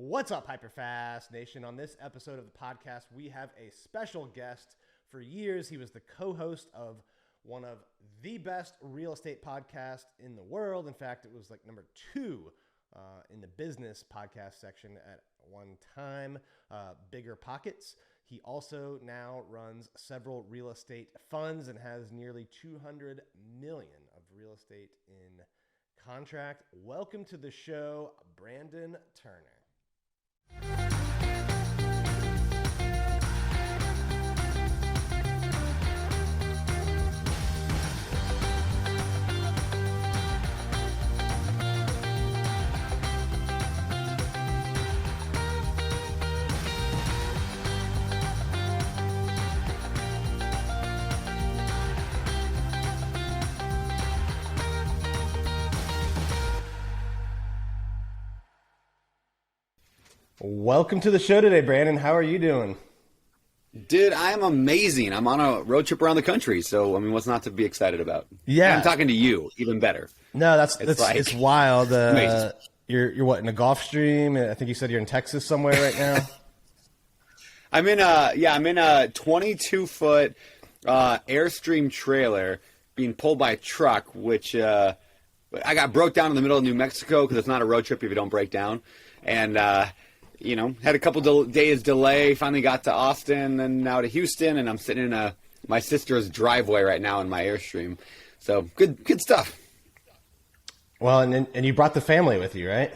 What's up, HyperFast Nation? On this episode of the podcast, we have a special guest. For years, he was the co-host of one of the best real estate podcasts in the world. In fact, it was like number 2 in the business podcast section at one time, BiggerPockets. He also now runs several real estate funds and has nearly 200 million of real estate in contract. Welcome to the show, Brandon Turner. Welcome to the show today, Brandon. How are you doing? Dude, I am amazing. I'm on a road trip around the country, so I mean, what's not to be excited about? Yeah, and I'm talking to you, even better. No, it's wild. You're what, in a Gulfstream? I think you said you're in Texas somewhere right now. I'm in a 22-foot Airstream trailer being pulled by a truck, which I got broke down in the middle of New Mexico because it's not a road trip if you don't break down, and had a couple days delay, finally got to Austin and now to Houston, and I'm sitting in my sister's driveway right now in my Airstream. So good stuff. Well, and you brought the family with you, right?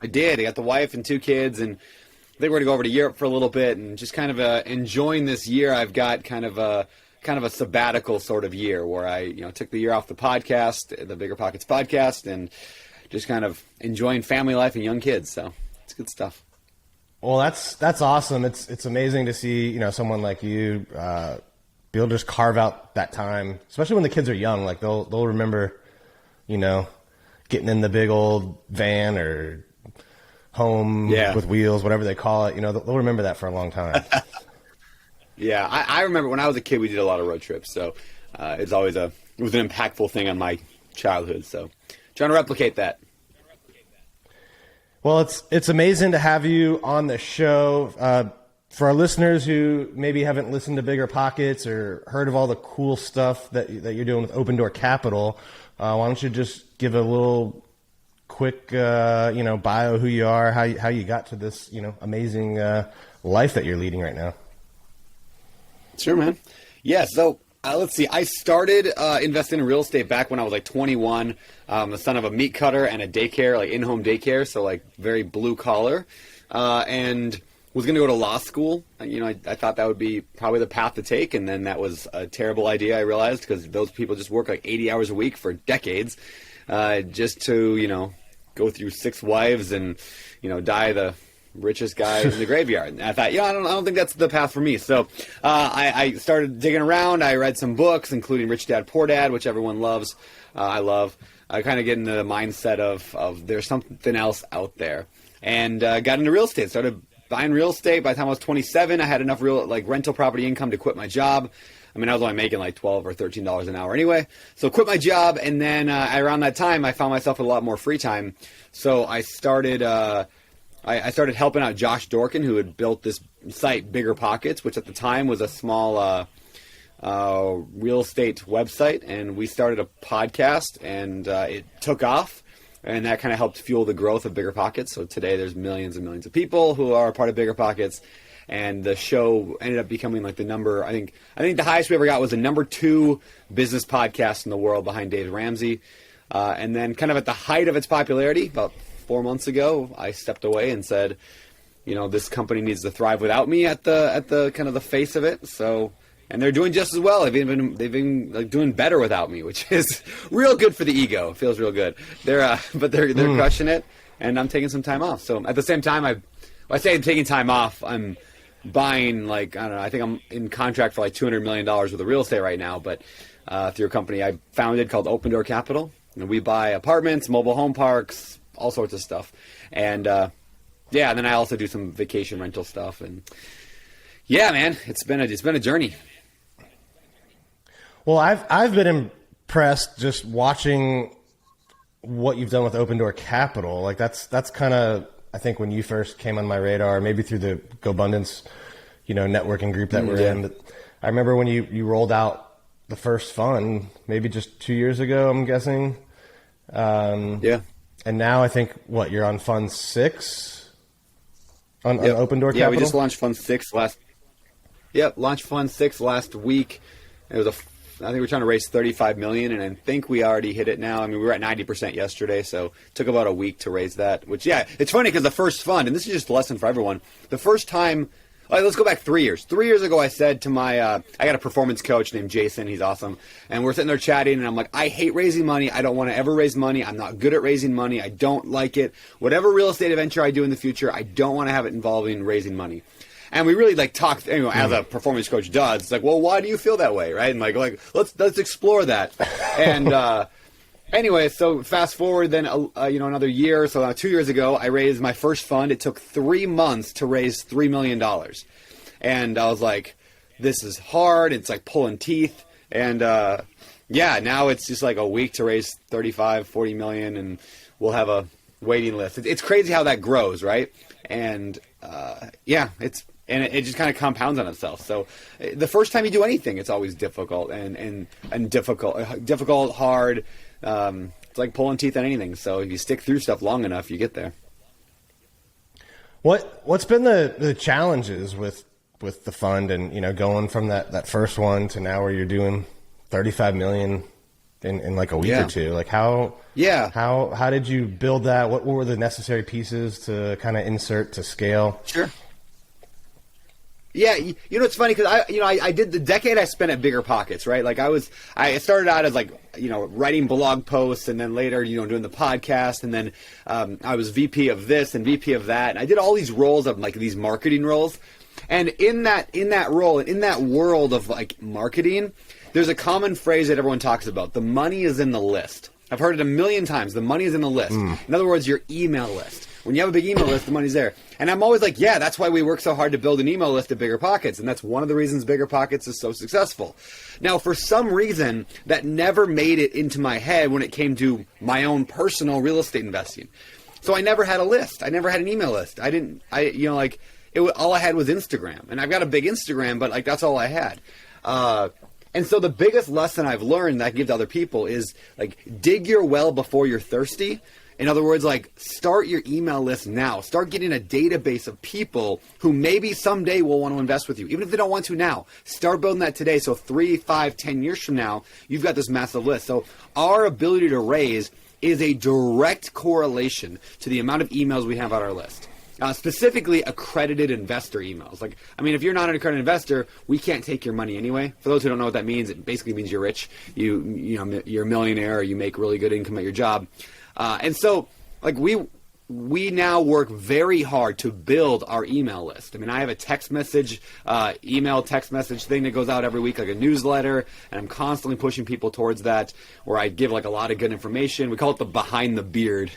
I did. I got the wife and 2 kids, and I think we're going to go over to Europe for a little bit and just kind of enjoying this year. I've got kind of a sabbatical sort of year where I took the year off the podcast, the BiggerPockets podcast, and just kind of enjoying family life and young kids. So it's good stuff. Well, that's awesome. It's amazing to see, someone like you be able to just carve out that time, especially when the kids are young. Like they'll remember, getting in the big old van or home with wheels, whatever they call it. They'll remember that for a long time. Yeah, I remember when I was a kid, we did a lot of road trips. So it was an impactful thing on my childhood. So trying to replicate that. Well, it's amazing to have you on the show. For our listeners who maybe haven't listened to BiggerPockets or heard of all the cool stuff that you're doing with Open Door Capital, why don't you just give a little quick, bio, who you are, how you got to this, amazing life that you're leading right now. Sure, man. Yeah, so let's see. I started investing in real estate back when I was like 21. The son of a meat cutter and a daycare, like in-home daycare, so like very blue collar, and was going to go to law school. I thought that would be probably the path to take, and then that was a terrible idea, I realized, because those people just work like 80 hours a week for decades just to, go through 6 wives and, die the richest guy in the graveyard. And I thought, I don't think that's the path for me. So I started digging around. I read some books, including Rich Dad, Poor Dad, which everyone loves. I love. I kind of get into the mindset of there's something else out there. And got into real estate. Started buying real estate. By the time I was 27, I had enough rental property income to quit my job. I mean, I was only making like $12 or $13 an hour anyway. So quit my job. And then around that time, I found myself with a lot more free time. So I started I started helping out Josh Dorkin, who had built this site, BiggerPockets, which at the time was a small real estate website. And we started a podcast, and it took off. And that kind of helped fuel the growth of BiggerPockets. So today there's millions and millions of people who are a part of BiggerPockets. And the show ended up becoming like the number, I think the highest we ever got was the number 2 business podcast in the world behind Dave Ramsey. And then kind of at the height of its popularity, about 4 months ago, I stepped away and said, this company needs to thrive without me at the kind of the face of it. So, and they're doing just as well. They've been like doing better without me, which is real good for the ego. It feels real good. They're crushing it, and I'm taking some time off. So at the same time, I say I'm taking time off. I'm buying I think I'm in contract for like $200 million worth of real estate right now, but through a company I founded called Open Door Capital. And we buy apartments, mobile home parks, all sorts of stuff. And and then I also do some vacation rental stuff. And yeah, man, it's been a journey. Well, I've been impressed just watching what you've done with Open Door Capital. Like that's kind of I think when you first came on my radar, maybe through the GoBundance, networking group that we're in. But I remember when you rolled out the first fund, maybe just 2 years ago, I'm guessing. And now I think you're on fund 6 on Open Door Capital. Yeah, we just launched fund 6 launched fund 6 last week. It was I think we're trying to raise $35 million, and I think we already hit it now. I mean, we were at 90% yesterday, so it took about a week to raise that. Which, it's funny because the first fund, and this is just a lesson for everyone. The first time. All right, let's go back 3 years. 3 years ago, I said to my, I got a performance coach named Jason. He's awesome. And we're sitting there chatting, and I'm like, I hate raising money. I don't want to ever raise money. I'm not good at raising money. I don't like it. Whatever real estate adventure I do in the future, I don't want to have it involving raising money. And we really talked, as a performance coach does. It's like, well, why do you feel that way, right? And let's explore that. And anyway, so fast forward then, another year. So 2 years ago, I raised my first fund. It took 3 months to raise $3 million. And I was like, this is hard. It's like pulling teeth. And now it's just like a week to raise 35, 40 million, and we'll have a waiting list. It's crazy how that grows, right? And it just kind of compounds on itself. So the first time you do anything, it's always difficult and difficult, hard. It's like pulling teeth on anything. So if you stick through stuff long enough, you get there. What's been the challenges with the fund and, going from that first one to now where you're doing 35 million in like a week or two? Like how did you build that? What were the necessary pieces to kind of insert to scale? Sure. Yeah, it's funny because I did the decade I spent at BiggerPockets, right? Like I started out as writing blog posts, and then later doing the podcast, and then I was VP of this and VP of that, and I did all these roles of these marketing roles, and in that role, in that world of marketing, there's a common phrase that everyone talks about: the money is in the list. I've heard it a million times. The money is in the list. In other words, your email list. When you have a big email list, the money's there. And I'm always like, that's why we work so hard to build an email list at BiggerPockets. And that's one of the reasons BiggerPockets is so successful. Now, for some reason, that never made it into my head when it came to my own personal real estate investing. So I never had a list. I never had an email list. All I had was Instagram. And I've got a big Instagram, but that's all I had. And so the biggest lesson I've learned that I can give to other people is dig your well before you're thirsty. In other words, start your email list now. Start getting a database of people who maybe someday will want to invest with you. Even if they don't want to now, start building that today. So 3, 5, 10 years from now, you've got this massive list. So our ability to raise is a direct correlation to the amount of emails we have on our list. Specifically accredited investor emails. If you're not an accredited investor, we can't take your money anyway. For those who don't know what that means, it basically means you're rich. You're a millionaire, or you make really good income at your job. And so, we now work very hard to build our email list. I have a text message thing that goes out every week, like a newsletter, and I'm constantly pushing people towards that, where I give a lot of good information. We call it the behind the beard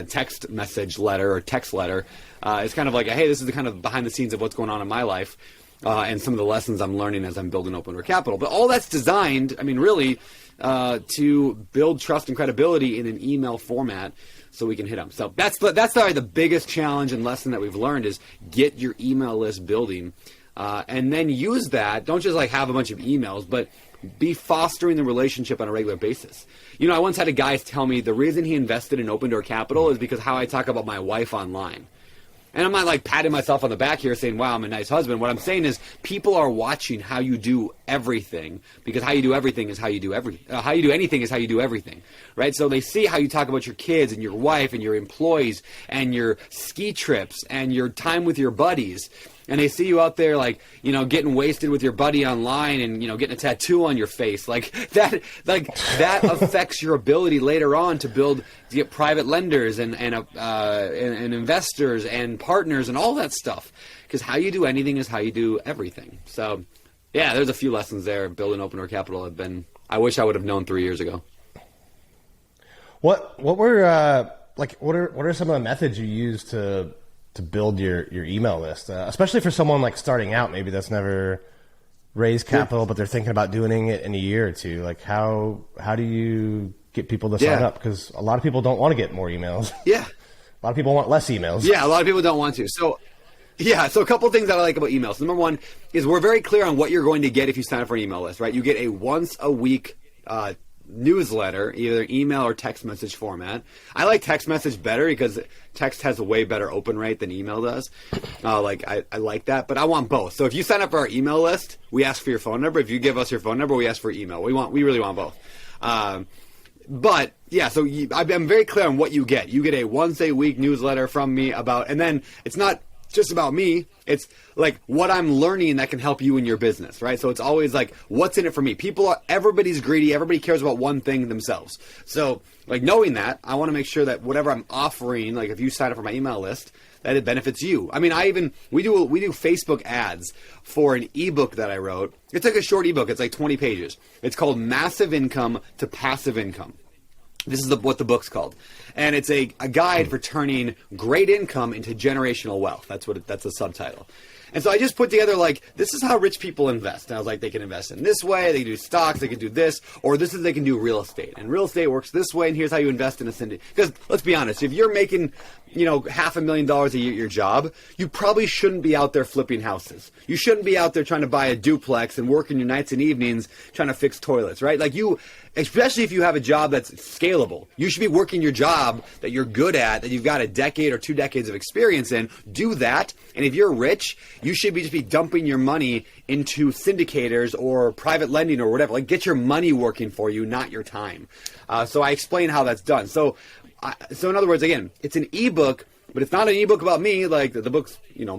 text message letter or text letter. It's kind of hey, this is the kind of behind the scenes of what's going on in my life. And some of the lessons I'm learning as I'm building Open Door Capital. But all that's designed, really, to build trust and credibility in an email format so we can hit them. So that's the biggest challenge and lesson that we've learned is get your email list building. And then use that. Don't just have a bunch of emails, but be fostering the relationship on a regular basis. I once had a guy tell me the reason he invested in Open Door Capital is because how I talk about my wife online. And I'm not patting myself on the back here saying, wow, I'm a nice husband. What I'm saying is people are watching how you do everything, because how you do everything is how you do how you do anything is how you do everything, right? So they see how you talk about your kids and your wife and your employees and your ski trips and your time with your buddies. And they see you out there getting wasted with your buddy online and, getting a tattoo on your face. That affects your ability later on to get private lenders and investors and partners and all that stuff. Because how you do anything is how you do everything. So, there's a few lessons there. Building Open Door Capital I wish I would have known 3 years ago. What were what are some of the methods you use to build your email list, especially for someone starting out, maybe that's never raised capital, but they're thinking about doing it in a year or two? How do you get people to sign up? Because a lot of people don't want to get more emails. A lot of people want less emails. Yeah, a lot of people don't want to. So a couple things that I like about emails. Number one is we're very clear on what you're going to get if you sign up for an email list, right? You get a once a week newsletter, either email or text message format. I like text message better because text has a way better open rate than email does. I like that, but I want both. So if you sign up for our email list, we ask for your phone number. If you give us your phone number, we ask for email. We really want both. But yeah, so I'm very clear on what you get. You get a once a week newsletter from me and then it's not just about me. It's like what I'm learning that can help you in your business, right? So it's always like, what's in it for me? Everybody's greedy. Everybody cares about one thing themselves. So like knowing that, I want to make sure that whatever I'm offering, like if you sign up for my email list, that it benefits you. I mean, we do Facebook ads for an ebook that I wrote. It's like a short ebook. It's like 20 pages. It's called Massive Income to Passive Income. This is what the book's called. And it's a guide for turning great income into generational wealth. That's the subtitle. And so I just put together this is how rich people invest. And I was like, they can invest in this way, they can do stocks, they can do this, or they can do real estate. And real estate works this way, and here's how you invest in a syndicate. Because let's be honest, if you're making $500,000 a year at your job, you probably shouldn't be out there flipping houses. You shouldn't be out there trying to buy a duplex and working your nights and evenings trying to fix toilets, right? Especially if you have a job that's scalable, you should be working your job that you're good at, that you've got a decade or 2 decades of experience in. Do that. And if you're rich, you should just be dumping your money into syndicators or private lending or whatever. Get your money working for you, not your time. So I explain how that's done. So in other words, again, it's an ebook, but it's not an ebook about me, like the book's,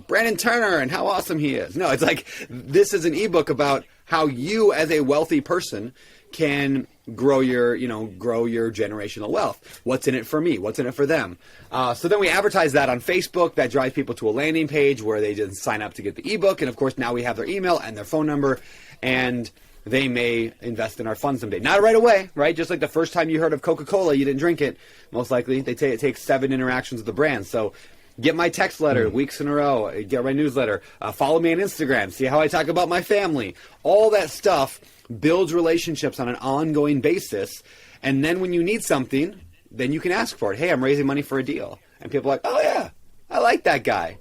Brandon Turner and how awesome he is. No, it's this is an ebook about how you as a wealthy person can grow your generational wealth. What's in it for me? What's in it for them? So then we advertise that on Facebook. That drives people to a landing page where they just sign up to get the ebook. And of course, now we have their email and their phone number, and they may invest in our fund someday. Not right away, right? Just like the first time you heard of Coca-Cola, you didn't drink it. Most likely, it takes 7 interactions with the brand. So get my text letter weeks in a row. Get my newsletter. Follow me on Instagram. See how I talk about my family. All that stuff builds relationships on an ongoing basis. And then when you need something, then you can ask for it. Hey, I'm raising money for a deal. And people are like, oh, yeah, I like that guy.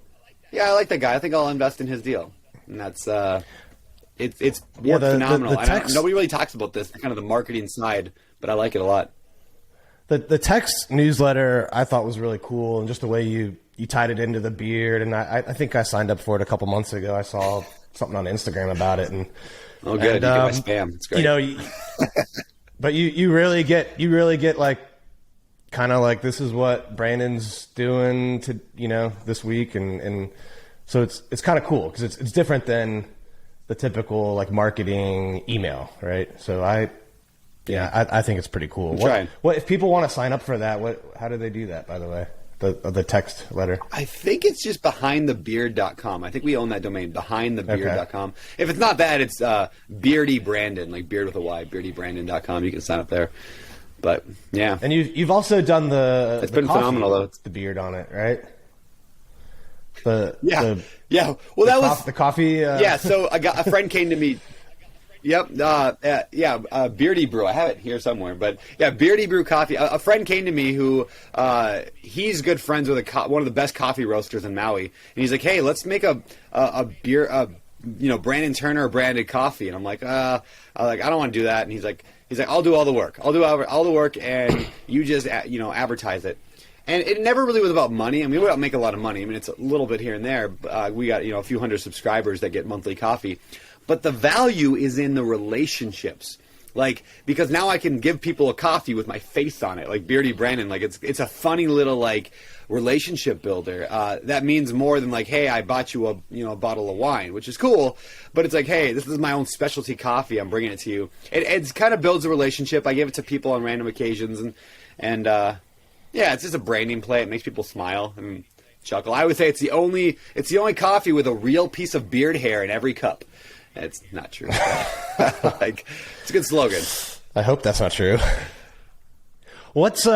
Yeah, I like that guy. I think I'll invest in his deal. And that's it's worked phenomenal. Nobody really talks about this, kind of the marketing side, but I like it a lot. The text newsletter I thought was really cool, and just the way you tied it into the beard. And I think I signed up for it a couple months ago. I saw something on Instagram about it, and oh, good. You get my spam. It's great. But you really get kind of this is what Brandon's doing to this week, and so it's kind of cool because it's different than the typical marketing email, right? So I think it's pretty cool. What if people want to sign up for that? How do they do that, by the way? The text letter. I think it's just behindthebeard.com. I think we own that domain, behindthebeard.com. Okay. If it's not that, it's Beardy Brandon, like beard with a Y, beardybrandon.com. You can sign up there. But yeah. And you've also done it's been phenomenal though. The beard on it, right? Well, that was the coffee. Yeah. So a friend came to me. Yep. Beardy Brew. I have it here somewhere, but yeah, Beardy Brew coffee. A friend came to me who he's good friends with one of the best coffee roasters in Maui, and he's like, "Hey, let's make a beer, Brandon Turner branded coffee." And I'm like, I don't want to do that. And he's like, I'll do all the work. I'll do all the work, and you just advertise it. And it never really was about money. I mean, we don't make a lot of money. I mean, it's a little bit here and there. We got a few hundred subscribers that get monthly coffee. But the value is in the relationships, because now I can give people a coffee with my face on it, like Beardy Brandon. It's a funny little relationship builder. That means more than hey, I bought you a bottle of wine, which is cool. But it's hey, this is my own specialty coffee. I'm bringing it to you. It kind of builds a relationship. I give it to people on random occasions, and it's just a branding play. It makes people smile and chuckle. I would say it's the only coffee with a real piece of beard hair in every cup. It's not true. It's a good slogan. I hope that's not true. What's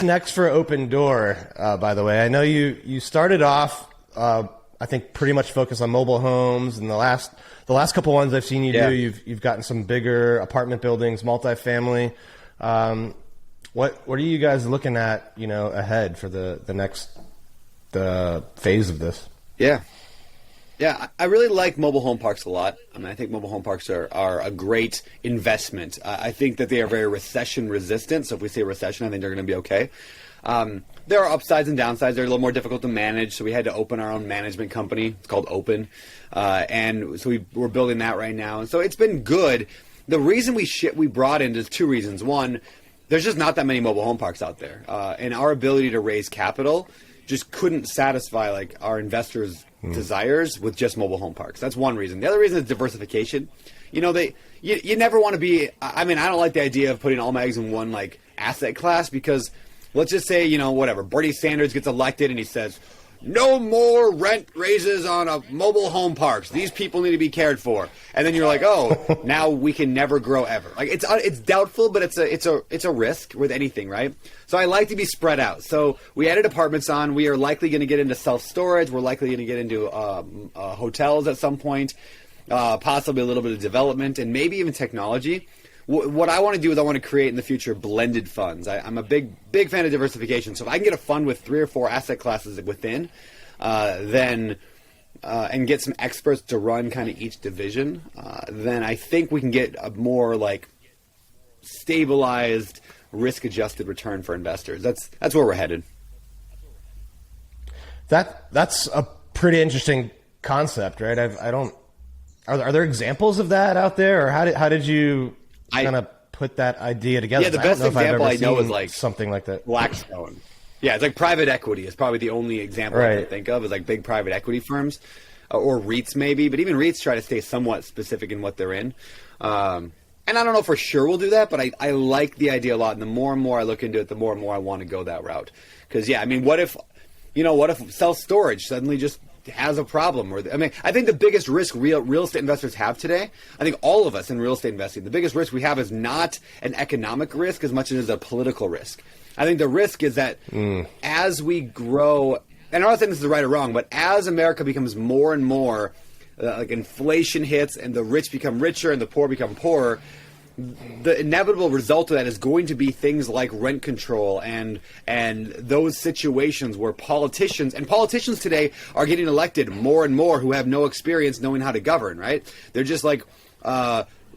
next for Open Door? By the way, I know you started off, I think, pretty much focused on mobile homes, and the last couple ones I've seen you do, you've gotten some bigger apartment buildings, multifamily. What are you guys looking at, ahead for the next phase of this? Yeah. Yeah, I really like mobile home parks a lot. I mean, I think mobile home parks are a great investment. I think that they are very recession resistant. So if we say recession, I think they're going to be okay. There are upsides and downsides. They're a little more difficult to manage. So we had to open our own management company. It's called Open. And so we're building that right now. And so it's been good. The reason we brought in, there's two reasons. One, there's just not that many mobile home parks out there. And our ability to raise capital just couldn't satisfy like our investors' desires with just mobile home parks. That's one reason. The other reason is diversification. You never want to be. I mean, I don't like the idea of putting all my eggs in one like asset class because let's just say whatever Bernie Sanders gets elected and he says no more rent raises on mobile home parks. These people need to be cared for. And then you're like, oh, now we can never grow ever. Like it's doubtful, but it's a risk with anything, right? So I like to be spread out. So we added apartments on. We are likely going to get into self-storage. We're likely going to get into hotels at some point, possibly a little bit of development and maybe even technology. What I want to do is I want to create in the future blended funds. I'm a big fan of diversification. So if I can get a fund with 3 or 4 asset classes within, and get some experts to run kind of each division, then I think we can get a more like stabilized, risk-adjusted return for investors. That's where we're headed. That's a pretty interesting concept, right? Are there examples of that out there, or how did you kind of put that idea together? Yeah, the best example I know is like something like that. Blackstone. Yeah, it's like private equity is probably the only example I can think of is like big private equity firms or REITs maybe, but even REITs try to stay somewhat specific in what they're in. And I don't know for sure we'll do that, but I like the idea a lot. And the more and more I look into it, the more and more I want to go that route. Because yeah, I mean, what if self-storage suddenly just has a problem? I think the biggest risk real estate investors have today, I think all of us in real estate investing, the biggest risk we have is not an economic risk as much as it is a political risk. I think the risk is that as we grow, and I'm not saying this is right or wrong, but as America becomes more and more, like inflation hits and the rich become richer and the poor become poorer, the inevitable result of that is going to be things like rent control and those situations where politicians today are getting elected more and more who have no experience knowing how to govern, right? They're just like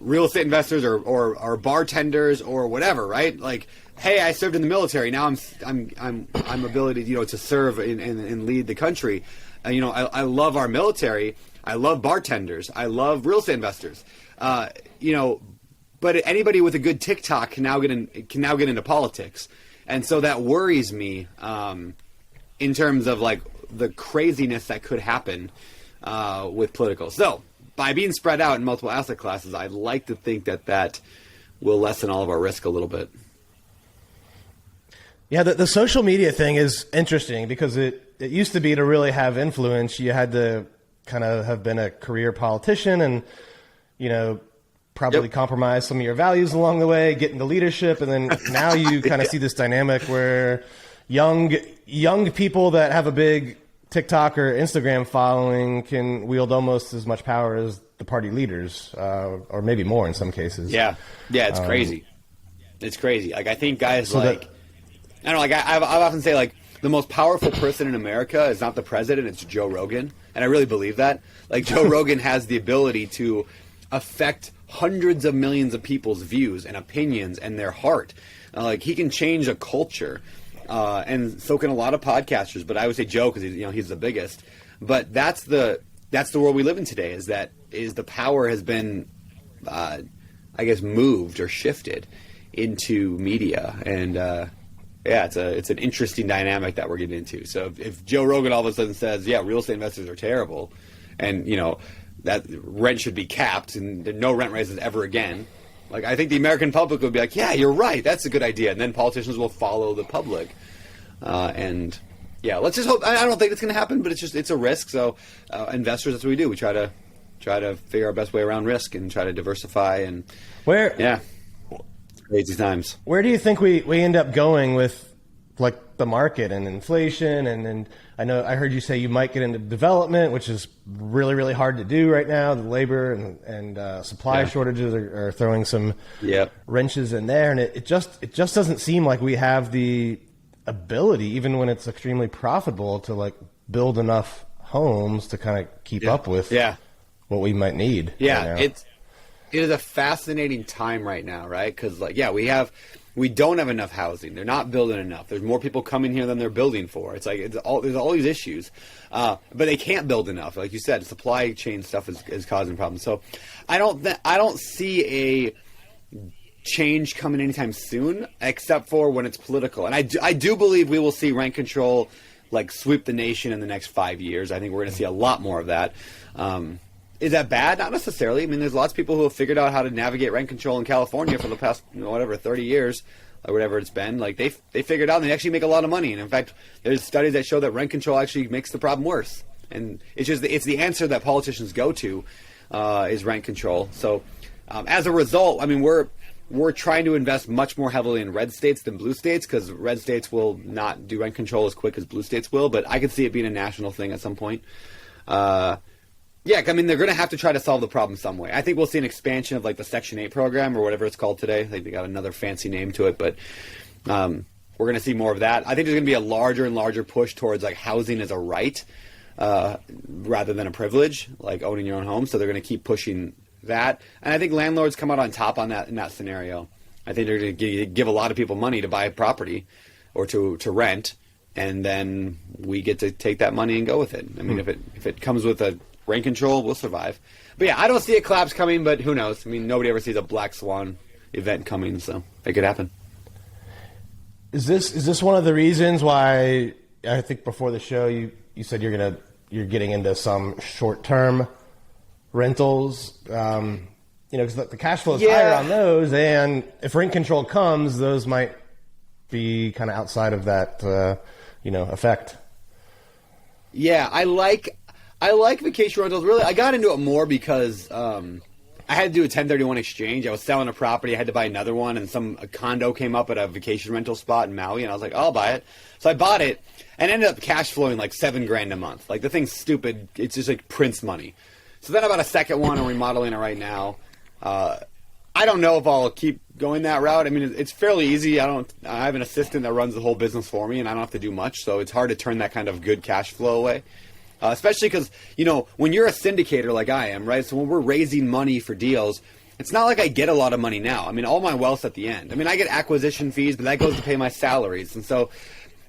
real estate investors or bartenders or whatever, right? Like, hey, I served in the military. Now I'm ability to serve and lead the country. I love our military. I love bartenders. I love real estate investors. But anybody with a good TikTok can now get into politics, and so that worries me in terms of like the craziness that could happen with political. So by being spread out in multiple asset classes, I'd like to think that will lessen all of our risk a little bit. Yeah, the social media thing is interesting because it used to be to really have influence, you had to kind of have been a career politician and probably compromise some of your values along the way, get into leadership, and then now you kind of see this dynamic where young people that have a big TikTok or Instagram following can wield almost as much power as the party leaders, or maybe more in some cases. Yeah, it's crazy. It's crazy. Like I think guys I don't know. Like I've often say like the most powerful person in America is not the president; it's Joe Rogan, and I really believe that. Like Joe Rogan has the ability to affect hundreds of millions of people's views and opinions and their heart. Like he can change a culture, and so can a lot of podcasters. But I would say Joe because he's the biggest. But that's the world we live in today. Is the power has been, I guess, moved or shifted into media, and it's an interesting dynamic that we're getting into. So if Joe Rogan all of a sudden says, yeah, real estate investors are terrible, and that rent should be capped and no rent raises ever again. Like, I think the American public would be like, yeah, you're right. That's a good idea. And then politicians will follow the public. And yeah, let's just hope. I don't think it's going to happen, but it's a risk. So investors, that's what we do. We try to figure our best way around risk and try to diversify and crazy times. Where do you think we end up going with like the market and inflation, and I heard you say you might get into development, which is really, really hard to do right now. The labor and supply shortages are throwing some wrenches in there, and it just doesn't seem like we have the ability, even when it's extremely profitable, to like build enough homes to kind of keep up with what we might need. It is a fascinating time right now, right? Because we don't have enough housing. They're not building enough. There's more people coming here than they're building for. It's like there's all these issues, but they can't build enough. Like you said, supply chain stuff is causing problems. So I don't see a change coming anytime soon, except for when it's political. And I do believe we will see rent control like sweep the nation in the next 5 years. I think we're going to see a lot more of that. Is that bad? Not necessarily. I mean, there's lots of people who have figured out how to navigate rent control in California for the past, 30 years or whatever it's been. Like they figured out and they actually make a lot of money. And in fact, there's studies that show that rent control actually makes the problem worse. And it's the answer that politicians go to is rent control. So as a result, I mean, we're trying to invest much more heavily in red states than blue states because red states will not do rent control as quick as blue states will. But I could see it being a national thing at some point. I mean, they're going to have to try to solve the problem some way. I think we'll see an expansion of like the Section 8 program or whatever it's called today. I think they got another fancy name to it, but we're going to see more of that. I think there's going to be a larger and larger push towards like housing as a right rather than a privilege, like owning your own home. So they're going to keep pushing that. And I think landlords come out on top on that in that scenario. I think they're going to give a lot of people money to buy property or to rent, and then we get to take that money and go with it. I mean, if it comes with a rent control, we'll survive. But yeah, I don't see a collapse coming, but who knows? I mean, nobody ever sees a black swan event coming, so it could happen. Is this one of the reasons why I think before the show you said you're getting into some short-term rentals? Because the cash flow is higher on those, and if rent control comes, those might be kind of outside of that effect. Yeah, I like vacation rentals. Really, I got into it more because I had to do a 1031 exchange. I was selling a property. I had to buy another one, and a condo came up at a vacation rental spot in Maui, and I was like, I'll buy it. So I bought it, and ended up cash flowing like $7,000 a month. Like, the thing's stupid. It's just like Prince money. So then I bought a second one, and remodeling it right now. I don't know if I'll keep going that route. I mean, it's fairly easy. I have an assistant that runs the whole business for me, and I don't have to do much. So it's hard to turn that kind of good cash flow away. Especially because, when you're a syndicator like I am, right? So when we're raising money for deals, it's not like I get a lot of money now. I mean, all my wealth's at the end. I mean, I get acquisition fees, but that goes to pay my salaries. And so,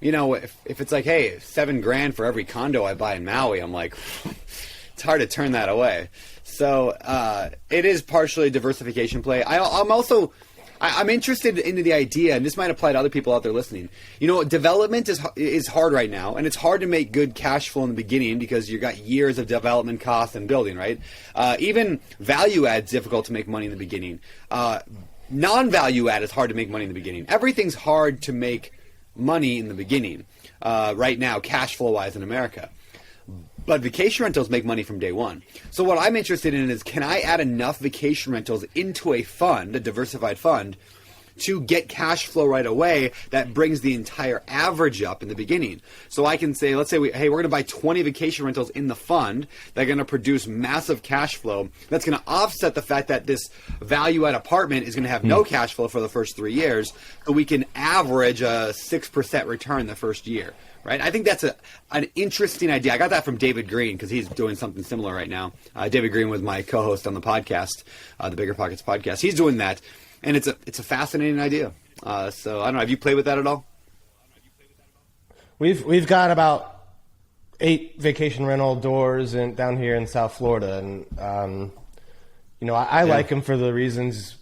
if it's like, hey, $7,000 for every condo I buy in Maui, I'm like, it's hard to turn that away. So it is partially a diversification play. I'm interested into the idea, and this might apply to other people out there listening. Development is hard right now, and it's hard to make good cash flow in the beginning because you've got years of development costs and building, right? Even value add is difficult to make money in the beginning. Non-value add is hard to make money in the beginning. Everything's hard to make money in the beginning right now, cash flow-wise in America. But vacation rentals make money from day one. So what I'm interested in is, can I add enough vacation rentals into a fund, a diversified fund, to get cash flow right away that brings the entire average up in the beginning? So I can say, let's say, we're going to buy 20 vacation rentals in the fund that are going to produce massive cash flow. That's going to offset the fact that this value-add apartment is going to have no cash flow for the first 3 years. So we can average a 6% return the first year. Right, I think that's an interesting idea. I got that from David Green because he's doing something similar right now. David Green was my co-host on the podcast, the BiggerPockets podcast. He's doing that, and it's a fascinating idea. So I don't know. Have you played with that at all? We've got about 8 vacation rental doors down here in South Florida, and I like them for the reasons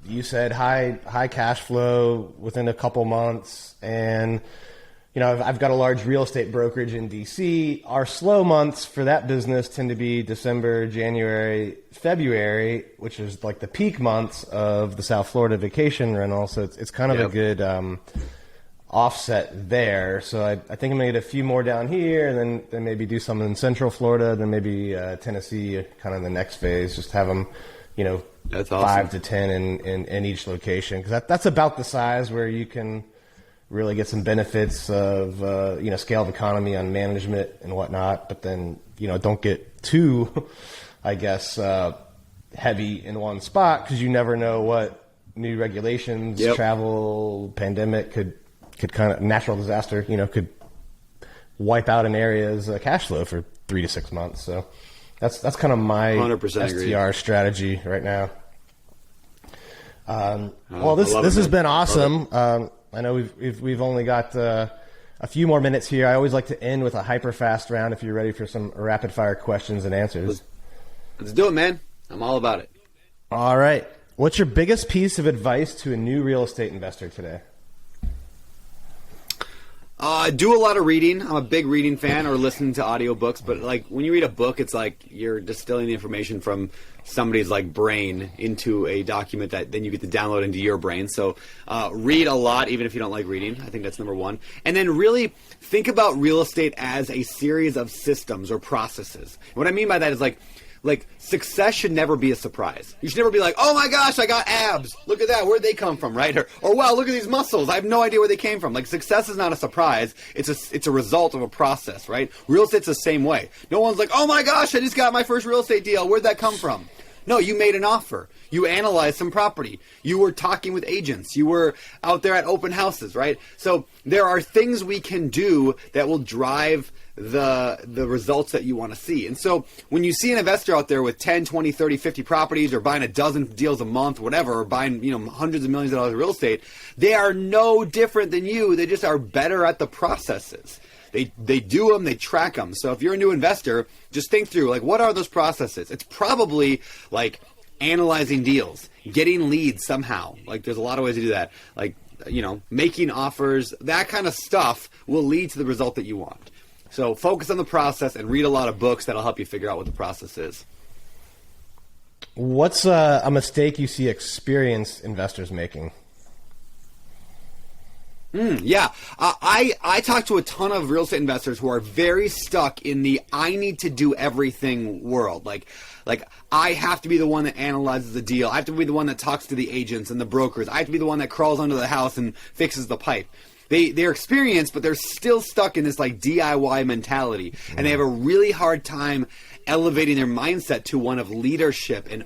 you said: high cash flow within a couple months, and I've got a large real estate brokerage in D.C. Our slow months for that business tend to be December, January, February, which is like the peak months of the South Florida vacation rental. So it's kind of a good offset there. So I think I'm going to get a few more down here, and then maybe do some in Central Florida, then maybe Tennessee, kind of the next phase. Just have them, that's awesome. 5 to 10 in each location, because that's about the size where you can really get some benefits of, scale of economy on management and whatnot, but then, don't get too, I guess, heavy in one spot because you never know what new regulations, travel, pandemic could kind of, natural disaster, could wipe out an area's cash flow for 3 to 6 months. So that's kind of my 100% STR strategy right now. Well, this has been awesome. I know we've only got a few more minutes here. I always like to end with a HyperFast round if you're ready for some rapid fire questions and answers. Let's do it, man. I'm all about it. All right. What's your biggest piece of advice to a new real estate investor today? Do a lot of reading. I'm a big reading fan, or listening to audiobooks. But like when you read a book, it's like you're distilling the information from somebody's like brain into a document that then you get to download into your brain. So read a lot, even if you don't like reading. I think that's number one. And then really think about real estate as a series of systems or processes. What I mean by that is like success should never be a surprise. You should never be like, oh my gosh, I got abs. Look at that. Where'd they come from, right? Or wow, look at these muscles. I have no idea where they came from. Like success is not a surprise. It's a result of a process, right? Real estate's the same way. No one's like, oh my gosh, I just got my first real estate deal. Where'd that come from? No, you made an offer. You analyzed some property. You were talking with agents. You were out there at open houses, right? So there are things we can do that will drive the results that you want to see. And so when you see an investor out there with 10, 20, 30, 50 properties, or buying a dozen deals a month, whatever, or buying, hundreds of millions of dollars of real estate, they are no different than you. They just are better at the processes. They do them, they track them. So if you're a new investor, just think through, like, what are those processes? It's probably like analyzing deals, getting leads somehow. Like there's a lot of ways to do that. Like, making offers, that kind of stuff will lead to the result that you want. So focus on the process and read a lot of books that'll help you figure out what the process is. What's a mistake you see experienced investors making? I talk to a ton of real estate investors who are very stuck in the I need to do everything world. Like I have to be the one that analyzes the deal. I have to be the one that talks to the agents and the brokers. I have to be the one that crawls under the house and fixes the pipe. They're experienced, but they're still stuck in this like DIY mentality, and they have a really hard time elevating their mindset to one of leadership and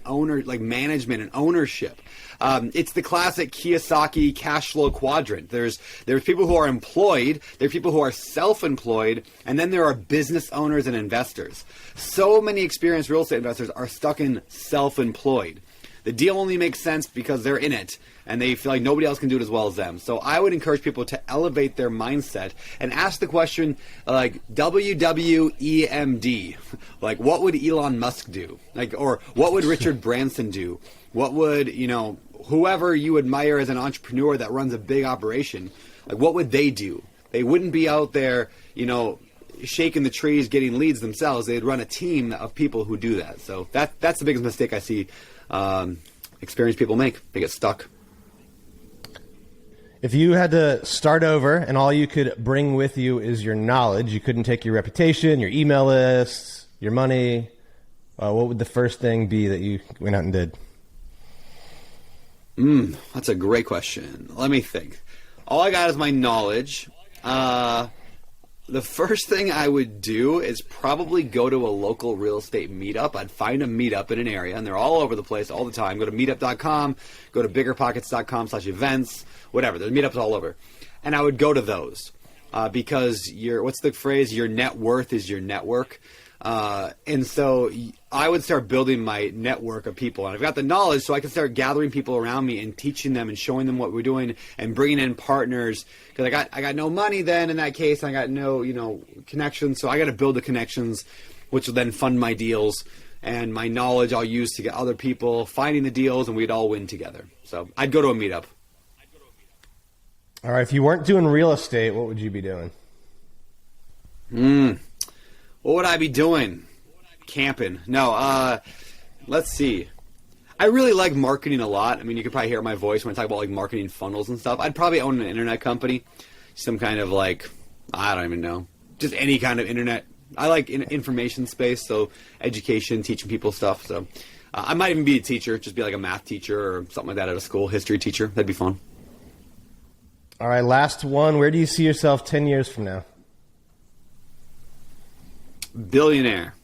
management and ownership. It's the classic Kiyosaki cash flow quadrant. There's people who are employed, there are people who are self-employed, and then there are business owners and investors. So many experienced real estate investors are stuck in self-employed. The deal only makes sense because they're in it, and they feel like nobody else can do it as well as them. So I would encourage people to elevate their mindset and ask the question, like, WWEMD, like, what would Elon Musk do? Like, or what would Richard Branson do? What would, whoever you admire as an entrepreneur that runs a big operation, like, what would they do? They wouldn't be out there, shaking the trees, getting leads themselves. They'd run a team of people who do that. So that's the biggest mistake I see experienced people make. They get stuck. If you had to start over and all you could bring with you is your knowledge, you couldn't take your reputation, your email lists, your money, what would the first thing be that you went out and did? That's a great question. Let me think. All I got is my knowledge. The first thing I would do is probably go to a local real estate meetup. I'd find a meetup in an area, and they're all over the place all the time. Go to meetup.com, go to biggerpockets.com/events, whatever. There's meetups all over. And I would go to those because what's the phrase? Your net worth is your network. And so I would start building my network of people, and I've got the knowledge, so I can start gathering people around me and teaching them and showing them what we're doing and bringing in partners. Because I got no money then in that case. I got no connections, so I got to build the connections, which will then fund my deals, and my knowledge I'll use to get other people finding the deals, and we'd all win together. So I'd go to a meetup. All right, if you weren't doing real estate, what would you be doing? What would I be doing? Camping. No, let's see. I really like marketing a lot. I mean, you could probably hear my voice when I talk about like marketing funnels and stuff. I'd probably own an internet company. Some kind of like, I don't even know. Just any kind of internet. I like information space, so education, teaching people stuff. So I might even be a teacher, just be like a math teacher or something like that at a school, history teacher. That'd be fun. All right, last one. Where do you see yourself 10 years from now? Billionaire.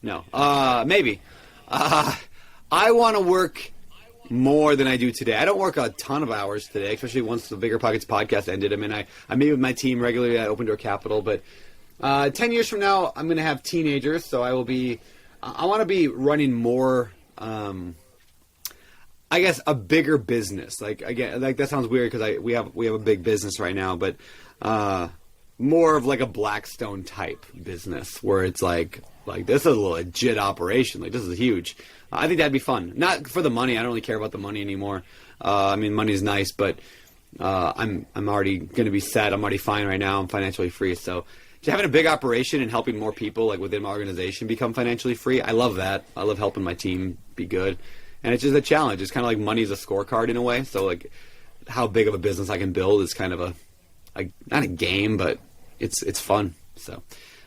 No. Maybe. I want to work more than I do today. I don't work a ton of hours today, especially once the BiggerPockets podcast ended. I mean, I meet with my team regularly at Open Door Capital, but 10 years from now, I'm going to have teenagers, so I want to be running more, I guess, a bigger business. Like, again, like that sounds weird because we have a big business right now, but more of like a Blackstone type business where it's like this is a legit operation. Like, this is huge. I think that'd be fun. Not for the money. I don't really care about the money anymore. I mean, money's nice, but I'm already going to be set. I'm already fine right now. I'm financially free. So just having a big operation and helping more people like within my organization become financially free, I love that. I love helping my team be good. And it's just a challenge. It's kind of like money's a scorecard in a way. So like how big of a business I can build is kind of a not a game, but it's fun. So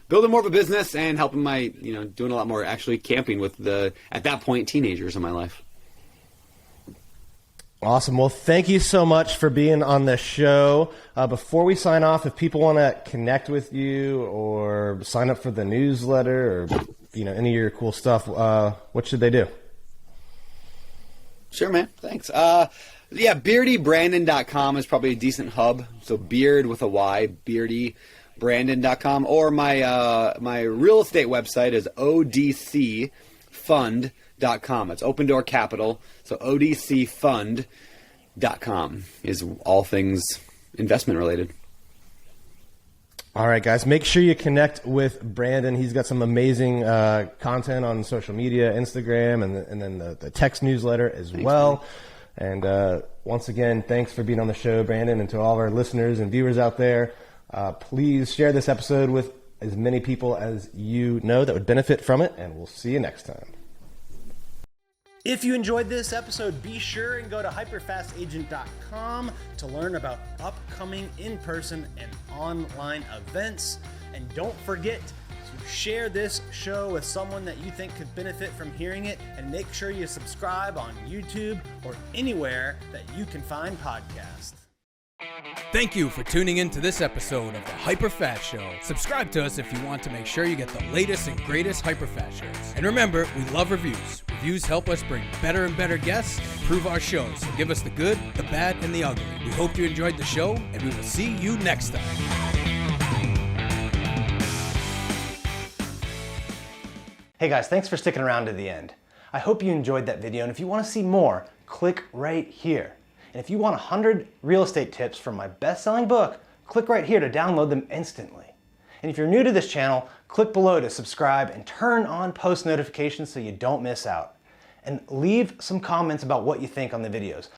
building more of a business and helping my, doing a lot more actually camping with at that point, teenagers in my life. Awesome. Well, thank you so much for being on the show. Before we sign off, if people want to connect with you or sign up for the newsletter or, any of your cool stuff, what should they do? Sure, man. Thanks. BeardyBrandon.com is probably a decent hub. So beard with a Y, BeardyBrandon.com, or my real estate website is odcfund.com. It's Open Door Capital. So odcfund.com is all things investment related. All right, guys, make sure you connect with Brandon. He's got some amazing content on social media, Instagram, and then the text newsletter as well. And once again, thanks for being on the show, Brandon, and to all of our listeners and viewers out there. Please share this episode with as many people as you know that would benefit from it, and we'll see you next time. If you enjoyed this episode, be sure and go to HyperFastAgent.com to learn about upcoming in-person and online events. And don't forget to share this show with someone that you think could benefit from hearing it, and make sure you subscribe on YouTube or anywhere that you can find podcasts. Thank you for tuning in to this episode of the HyperFast Show. Subscribe to us if you want to make sure you get the latest and greatest HyperFast shows. And remember, we love reviews. Reviews help us bring better and better guests and improve our shows. So give us the good, the bad, and the ugly. We hope you enjoyed the show, and we will see you next time. Hey guys, thanks for sticking around to the end. I hope you enjoyed that video, and if you want to see more, click right here. And if you want 100 real estate tips from my best-selling book, click right here to download them instantly. And if you're new to this channel, click below to subscribe and turn on post notifications so you don't miss out. And leave some comments about what you think on the videos.